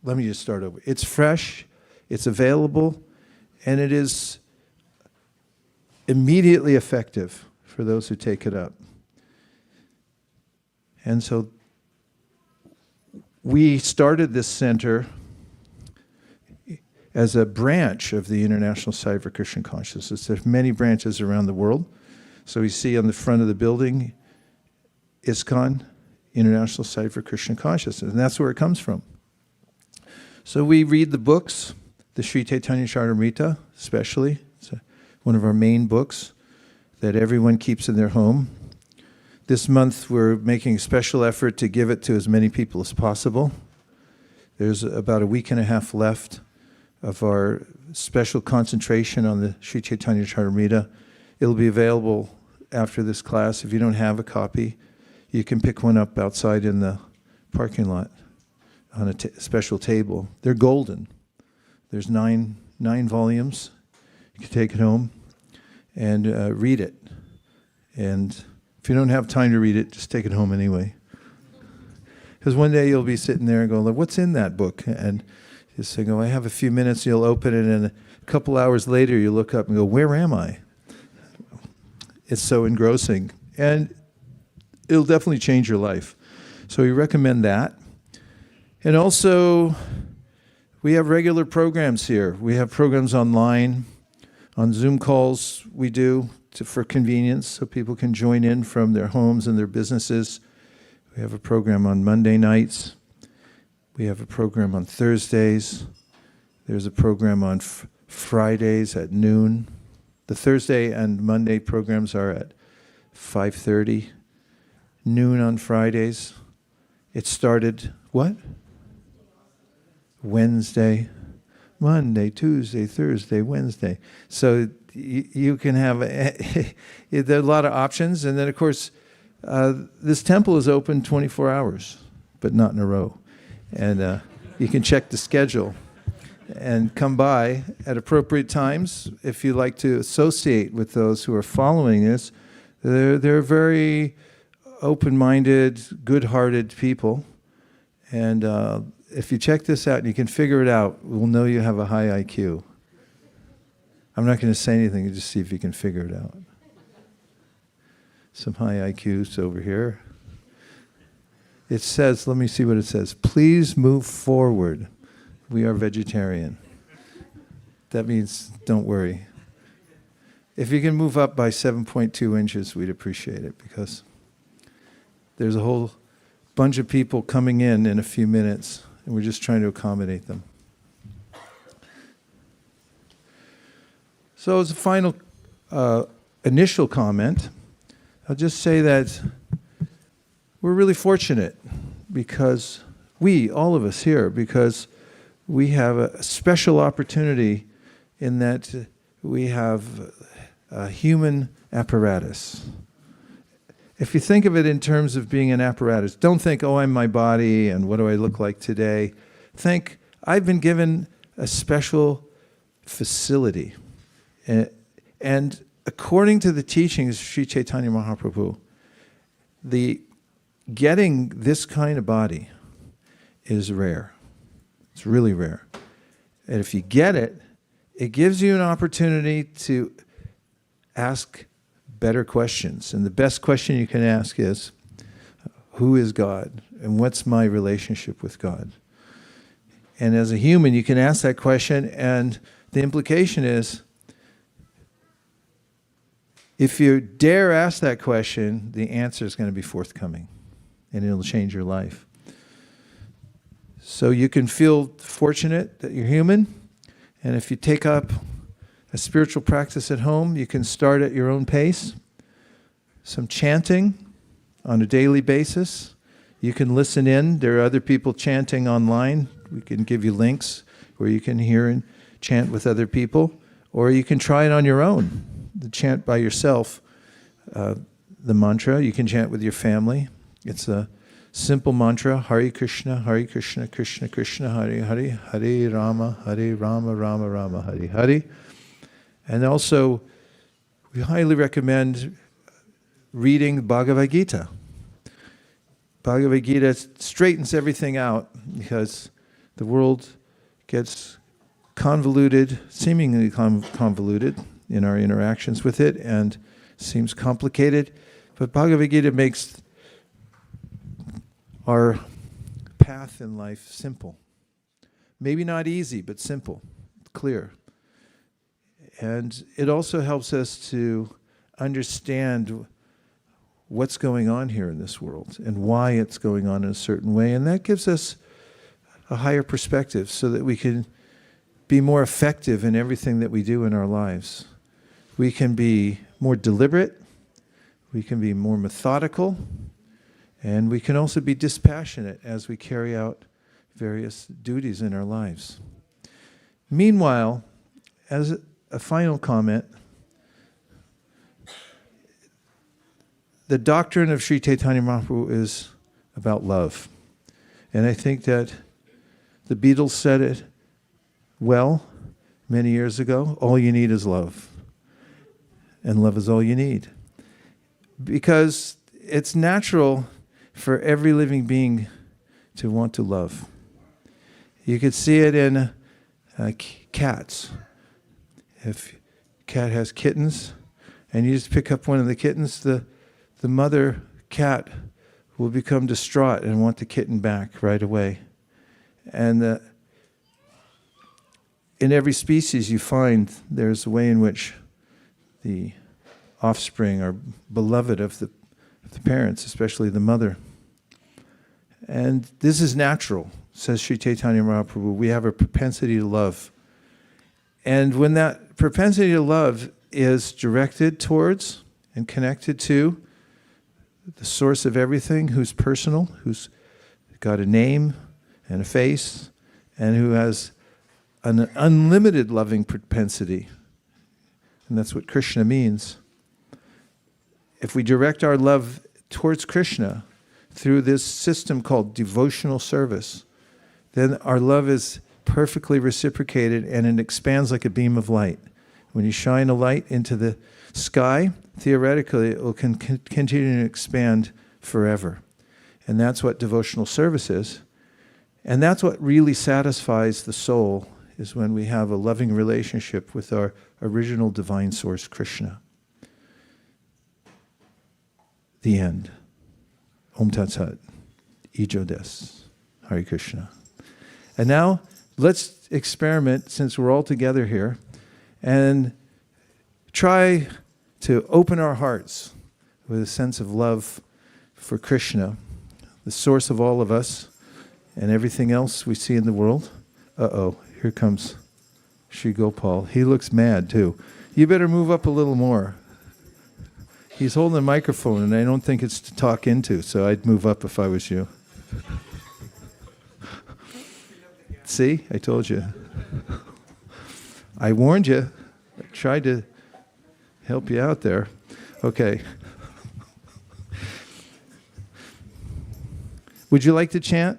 Let me just start over. It's fresh, it's available, and it is immediately effective for those who take it up. And so we started this center as a branch of the International Society for Krishna Consciousness. There's many branches around the world. So we see on the front of the building, ISKCON, International Society for Krishna Consciousness, and that's where it comes from. So we read the books, the Sri Chaitanya Charitamrita especially. It's one of our main books that everyone keeps in their home. This month we're making a special effort to give it to as many people as possible. There's about a week and a half left of our special concentration on the Sri Chaitanya Charitamrita. It'll be available after this class. If you don't have a copy, you can pick one up outside in the parking lot on a special table. They're golden. There's nine volumes. You can take it home and read it. And if you don't have time to read it, just take it home anyway. Because one day you'll be sitting there and going, what's in that book? And you say, I have a few minutes, you'll open it, and a couple hours later you look up and go, where am I? It's so engrossing. And it'll definitely change your life. So we recommend that. And also, we have regular programs here. We have programs online, on Zoom calls we do for convenience, so people can join in from their homes and their businesses. We have a program on Monday nights. We have a program on Thursdays. There's a program on Fridays at noon. The Thursday and Monday programs are at 5:30, noon on Fridays. It started, what? Wednesday, Monday, Tuesday, Thursday, Wednesday. So you can have, there are a lot of options. And then, of course, this temple is open 24 hours, but not in a row. And you can check the schedule and come by at appropriate times if you like to associate with those who are following this. They're very open-minded, good-hearted people. And if you check this out and you can figure it out, we'll know you have a high IQ. I'm not going to say anything, just see if you can figure it out. Some high IQs over here. It says, let me see what it says. Please move forward. We are vegetarian. That means don't worry. If you can move up by 7.2 inches, we'd appreciate it, because there's a whole bunch of people coming in a few minutes, and we're just trying to accommodate them. So as a final initial comment, I'll just say that we're really fortunate because all of us here, because we have a special opportunity in that we have a human apparatus. If you think of it in terms of being an apparatus, don't think, I'm my body and what do I look like today. Think, I've been given a special facility. And according to the teachings of Sri Chaitanya Mahāprabhu, getting this kind of body is rare. It's really rare. And if you get it, it gives you an opportunity to ask better questions. And the best question you can ask is, who is God? And what's my relationship with God? And as a human, you can ask that question, and the implication is, if you dare ask that question, the answer is going to be forthcoming, and it'll change your life. So you can feel fortunate that you're human, and if you take up a spiritual practice at home, you can start at your own pace. Some chanting on a daily basis. You can listen in. There are other people chanting online. We can give you links where you can hear and chant with other people, or you can try it on your own. The chant by yourself, the mantra. You can chant with your family. It's a simple mantra: Hare Krishna, Krishna Krishna, Hare Hare, Hare Rama, Rama Rama, Hare Hare. And also, we highly recommend reading Bhagavad-gītā. Bhagavad-gītā straightens everything out because the world gets convoluted, seemingly convoluted in our interactions with it, and seems complicated. But Bhagavad-gītā makes our path in life simple. Maybe not easy, but simple, clear. And it also helps us to understand what's going on here in this world and why it's going on in a certain way. And that gives us a higher perspective so that we can be more effective in everything that we do in our lives. We can be more deliberate, we can be more methodical, and we can also be dispassionate as we carry out various duties in our lives. Meanwhile, as a final comment, the doctrine of Sri Chaitanya Mahāprabhu is about love. And I think that the Beatles said it well many years ago. All you need is love. And love is all you need. Because it's natural for every living being to want to love. You could see it in cats. If a cat has kittens, and you just pick up one of the kittens, the mother cat will become distraught and want the kitten back right away. And in every species you find there's a way in which the offspring are beloved of the parents, especially the mother. And this is natural, says Sri Chaitanya Mahāprabhu. We have a propensity to love. And when that propensity to love is directed towards and connected to the source of everything, who's personal, who's got a name and a face, and who has an unlimited loving propensity, and that's what Krishna means. If we direct our love towards Krishna through this system called devotional service, then our love is perfectly reciprocated and it expands like a beam of light. When you shine a light into the sky, theoretically it will continue to expand forever. And that's what devotional service is. And that's what really satisfies the soul, is when we have a loving relationship with our original divine source, Krishna. The end. Om Tat Sat. Ijo des. Hare Krishna. And now, let's experiment, since we're all together here, and try to open our hearts with a sense of love for Krishna, the source of all of us and everything else we see in the world. Uh-oh, here comes Sri Gopal. He looks mad, too. You better move up a little more. He's holding a microphone, and I don't think it's to talk into, so I'd move up if I was you. See? I told you. I warned you. I tried to help you out there. Okay. Would you like to chant?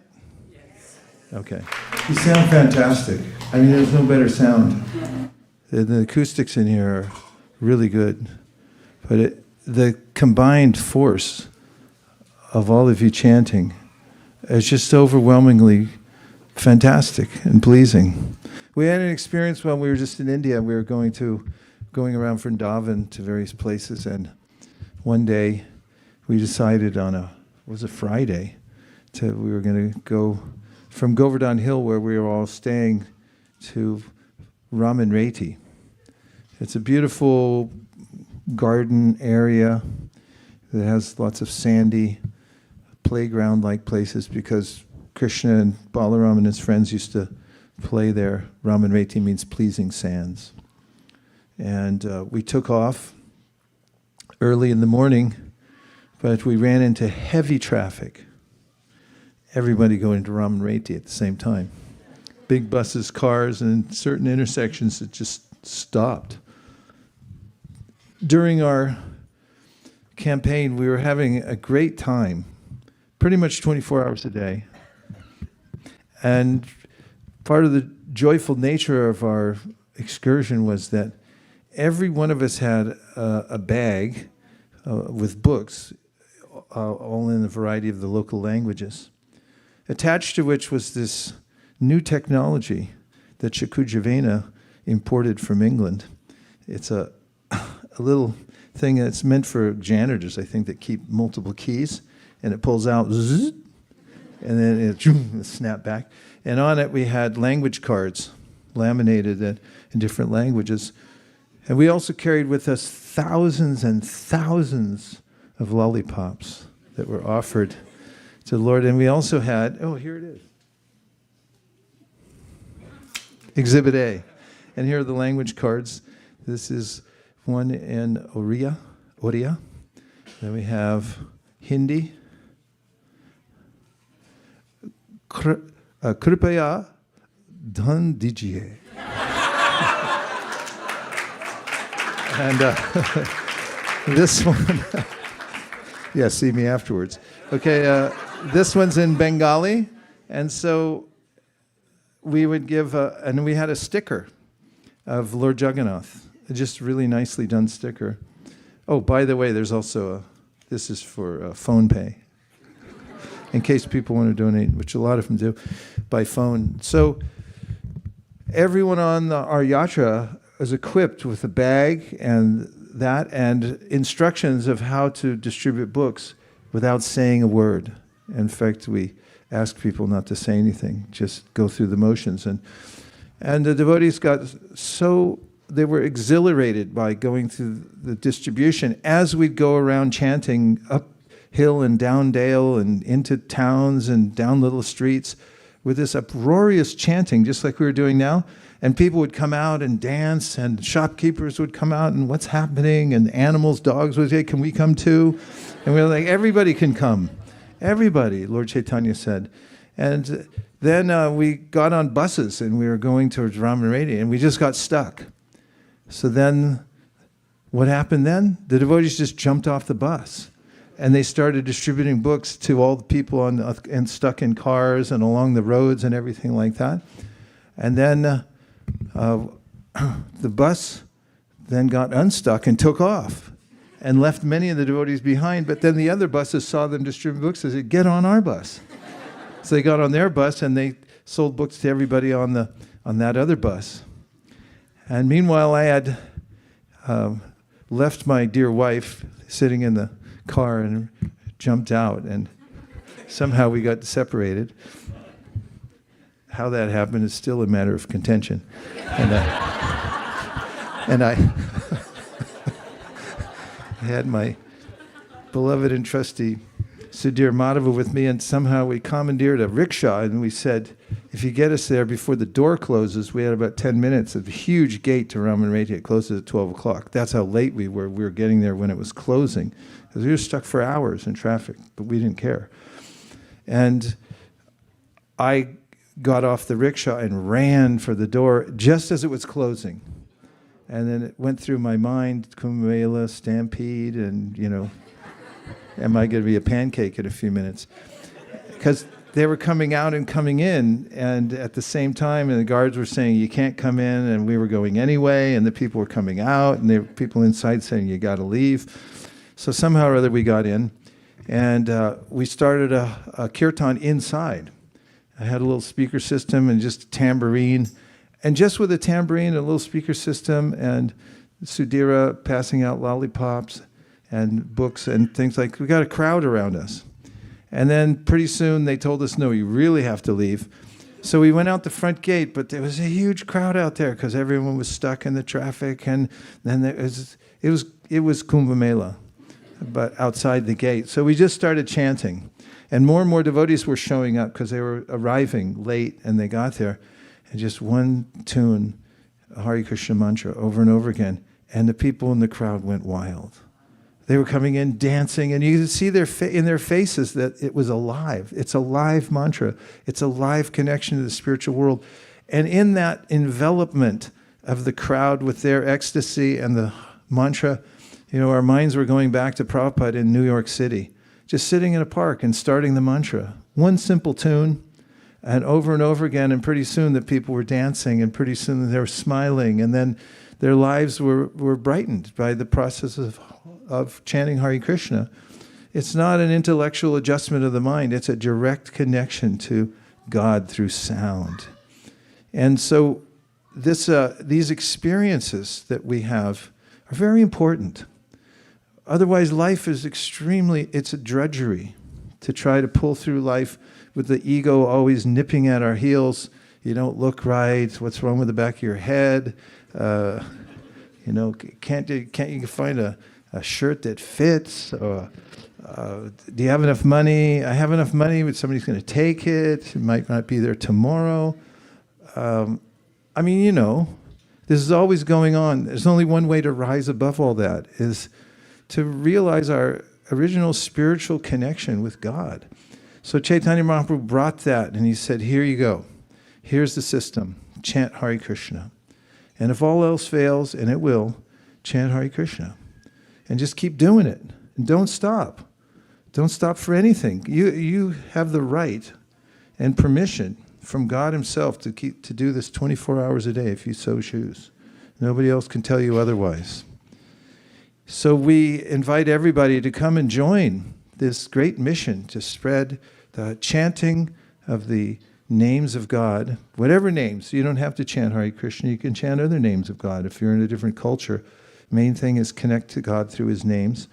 Yes. Okay. You sound fantastic. I mean, there's no better sound. The acoustics in here are really good. But the combined force of all of you chanting is just overwhelmingly fantastic and pleasing. We had an experience when we were just in India. We were going around Vrindavan to various places, and one day we decided on it was a Friday, we were going to go from Govardhan Hill, where we were all staying, to Ramanreti. It's a beautiful garden area that has lots of sandy playground-like places, because Krishna and Balaram and his friends used to play there. Ramanreti means pleasing sands. And we took off early in the morning, but we ran into heavy traffic. Everybody going to Ramanreti at the same time. Big buses, cars, and in certain intersections it just stopped. During our campaign, we were having a great time, pretty much 24 hours a day. And part of the joyful nature of our excursion was that every one of us had a bag with books, all in a variety of the local languages, attached to which was this new technology that Shakujavena imported from England. It's a little thing that's meant for janitors, I think, that keep multiple keys, and it pulls out, zzz, and then it snap back. And on it we had language cards laminated in different languages. And we also carried with us thousands and thousands of lollipops that were offered to the Lord. And we also had, oh, here it is. Exhibit A. And here are the language cards. This is one in Oriya. Then we have Hindi. Kripaya dhan dijiye. And this one, yeah, see me afterwards. Okay, this one's in Bengali. And so we would give, and we had a sticker of Lord Jagannath, just really nicely done sticker. Oh, by the way, there's also this is for phone pay, in case people want to donate, which a lot of them do, by phone. So everyone on our yatra is equipped with a bag and instructions of how to distribute books without saying a word. In fact, we ask people not to say anything, just go through the motions. And the devotees they were exhilarated by going through the distribution as we'd go around chanting uphill and down dale and into towns and down little streets with this uproarious chanting, just like we were doing now. And people would come out and dance, and shopkeepers would come out, and what's happening? And animals, dogs would say, can we come too? And we were like, everybody can come. Everybody, Lord Chaitanya said. And then we got on buses, and we were going towards Ramaredi, and we just got stuck. So then, what happened then? The devotees just jumped off the bus, and they started distributing books to all the people and stuck in cars and along the roads and everything like that. And then the bus then got unstuck and took off and left many of the devotees behind. But then the other buses saw them distribute books. They said, get on our bus. So they got on their bus, and they sold books to everybody on that other bus. And meanwhile, I had left my dear wife sitting in the car and jumped out, and somehow we got separated. How that happened is still a matter of contention. And I had my beloved and trusty Sudhir Madhava with me, and somehow we commandeered a rickshaw, and we said, if you get us there before the door closes, we had about 10 minutes of a huge gate to Ramaredi. It closes at 12 o'clock. That's how late we were. We were getting there when it was closing, because we were stuck for hours in traffic, but we didn't care. And I got off the rickshaw and ran for the door just as it was closing. And then it went through my mind, Kumbh Mela, stampede, and, am I going to be a pancake in a few minutes? Because they were coming out and coming in, and at the same time, and the guards were saying, you can't come in, and we were going anyway, and the people were coming out, and there were people inside saying, you got to leave. So somehow or other we got in, and we started a kirtan inside. I had a little speaker system and just a tambourine, and just with a tambourine and a little speaker system, and Sudhira passing out lollipops and books and things like, we got a crowd around us. And then pretty soon they told us, no, you really have to leave. So we went out the front gate, but there was a huge crowd out there because everyone was stuck in the traffic. And then it was Kumbh Mela, but outside the gate. So we just started chanting. And more devotees were showing up because they were arriving late, and they got there. And just one tune, Hare Krishna mantra, over and over again. And the people in the crowd went wild. They were coming in dancing, and you could see in their faces that it was alive. It's a live mantra. It's a live connection to the spiritual world. And in that envelopment of the crowd with their ecstasy and the mantra, our minds were going back to Prabhupada in New York City, just sitting in a park and starting the mantra. One simple tune, and over again, and pretty soon the people were dancing, and pretty soon they were smiling, and then their lives were brightened by the process of chanting Hare Krishna. It's not an intellectual adjustment of the mind. It's a direct connection to God through sound. And so these experiences that we have are very important. Otherwise, life is it's a drudgery to try to pull through life with the ego always nipping at our heels. You don't look right. What's wrong with the back of your head? Can't you find a shirt that fits? Or, do you have enough money? I have enough money, but somebody's going to take it. It might not be there tomorrow. I mean, you know, this is always going on. There's only one way to rise above all that, is to realize our original spiritual connection with God. So Chaitanya Mahāprabhu brought that, and he said, here you go. Here's the system. Chant Hare Krishna. And if all else fails, and it will, chant Hare Krishna. And just keep doing it. And don't stop. Don't stop for anything. You have the right and permission from God himself to do this 24 hours a day if you so choose. Nobody else can tell you otherwise. So we invite everybody to come and join this great mission to spread the chanting of the names of God, whatever names. You don't have to chant Hare Krishna. You can chant other names of God if you're in a different culture. Main thing is connect to God through his names.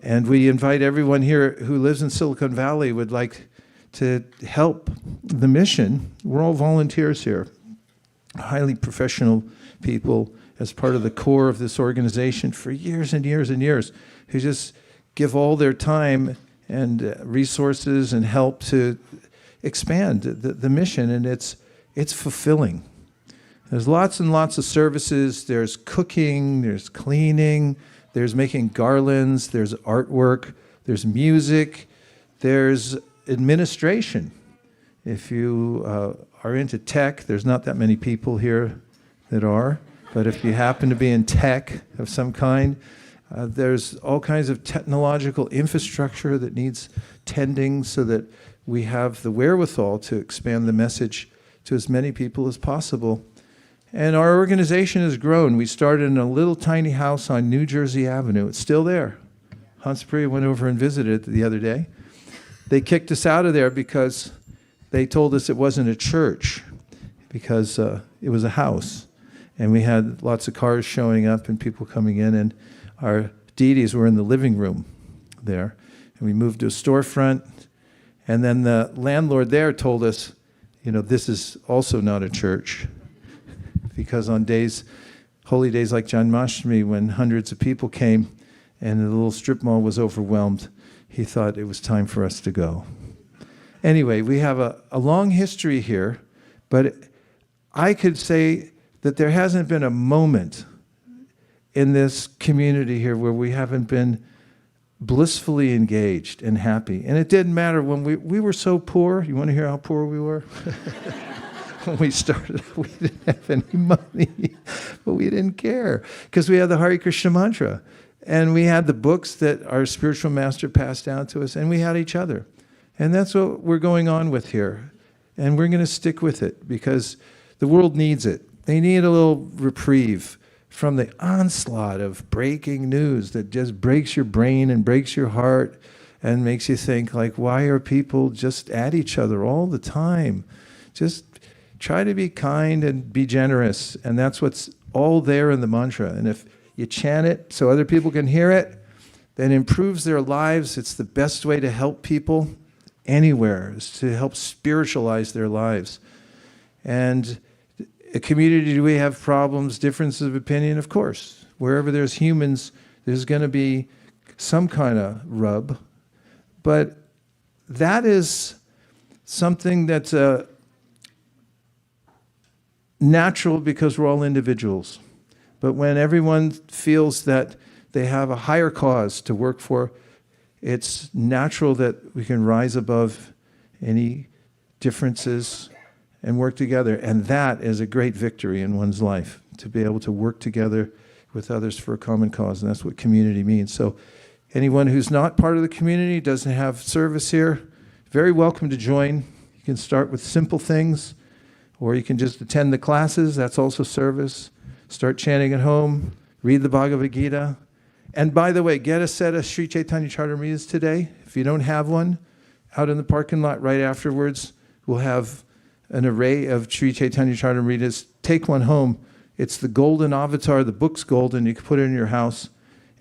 And we invite everyone here who lives in Silicon Valley would like to help the mission. We're all volunteers here, highly professional people as part of the core of this organization for years and years and years, who just give all their time and resources and help to expand the mission, and it's fulfilling. There's lots and lots of services. There's cooking, there's cleaning, there's making garlands, there's artwork, there's music, there's administration. If you are into tech, there's not that many people here that are, but if you happen to be in tech of some kind, there's all kinds of technological infrastructure that needs tending so that we have the wherewithal to expand the message to as many people as possible. And our organization has grown. We started in a little tiny house on New Jersey Avenue. It's still there. Hans Priya went over and visited it the other day. They kicked us out of there because they told us it wasn't a church, because it was a house. And we had lots of cars showing up and people coming in, and our deities were in the living room there. And we moved to a storefront. And then the landlord there told us, you know, this is also not a church. Because on holy days like Janmashtami, when hundreds of people came and the little strip mall was overwhelmed, he thought it was time for us to go. Anyway, we have a long history here, but I could say that there hasn't been a moment in this community here where we haven't been blissfully engaged and happy. And it didn't matter when we were so poor. You want to hear how poor we were? When we started, we didn't have any money, but we didn't care because we had the Hare Krishna mantra, and we had the books that our spiritual master passed down to us, and we had each other. And that's what we're going on with here. And we're going to stick with it because the world needs it. They need a little reprieve from the onslaught of breaking news that just breaks your brain and breaks your heart and makes you think, like, why are people just at each other all the time? Just try to be kind and be generous. And that's what's all there in the mantra. And if you chant it so other people can hear it, then it improves their lives. It's the best way to help people anywhere, is to help spiritualize their lives. And a community, do we have problems, differences of opinion? Of course. Wherever there's humans, there's going to be some kind of rub. But that is something that's natural because we're all individuals. But when everyone feels that they have a higher cause to work for, it's natural that we can rise above any differences and work together. And that is a great victory in one's life, to be able to work together with others for a common cause. And that's what community means. So anyone who's not part of the community, doesn't have service here, very welcome to join. You can start with simple things, or you can just attend the classes. That's also service. Start chanting at home. Read the Bhagavad-gītā. And by the way, get a set of Sri Chaitanya Charitamritas today. If you don't have one, out in the parking lot right afterwards, we'll have an array of Sri Chaitanya Charitamritas. Take one home. It's the golden avatar. The book's golden. You can put it in your house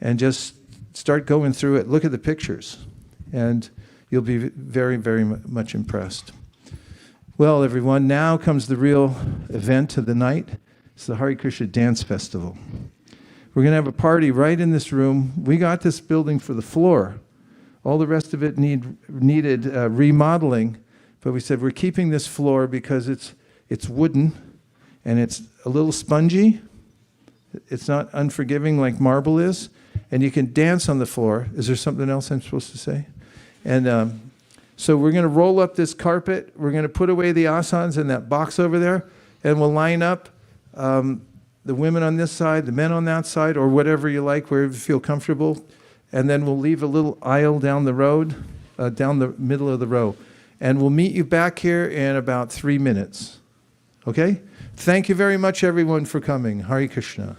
and just start going through it. Look at the pictures, and you'll be very, very much impressed. Well, everyone, now comes the real event of the night. It's the Hare Krishna Dance Festival. We're going to have a party right in this room. We got this building for the floor. All the rest of it needed remodeling, but we said we're keeping this floor because it's wooden, and it's a little spongy. It's not unforgiving like marble is. And you can dance on the floor. Is there something else I'm supposed to say? And so we're going to roll up this carpet. We're going to put away the asanas in that box over there, and we'll line up the women on this side, the men on that side, or whatever you like, wherever you feel comfortable. And then we'll leave a little aisle down the road, down the middle of the row. And we'll meet you back here in about 3 minutes. Okay? Thank you very much, everyone, for coming. Hare Krishna.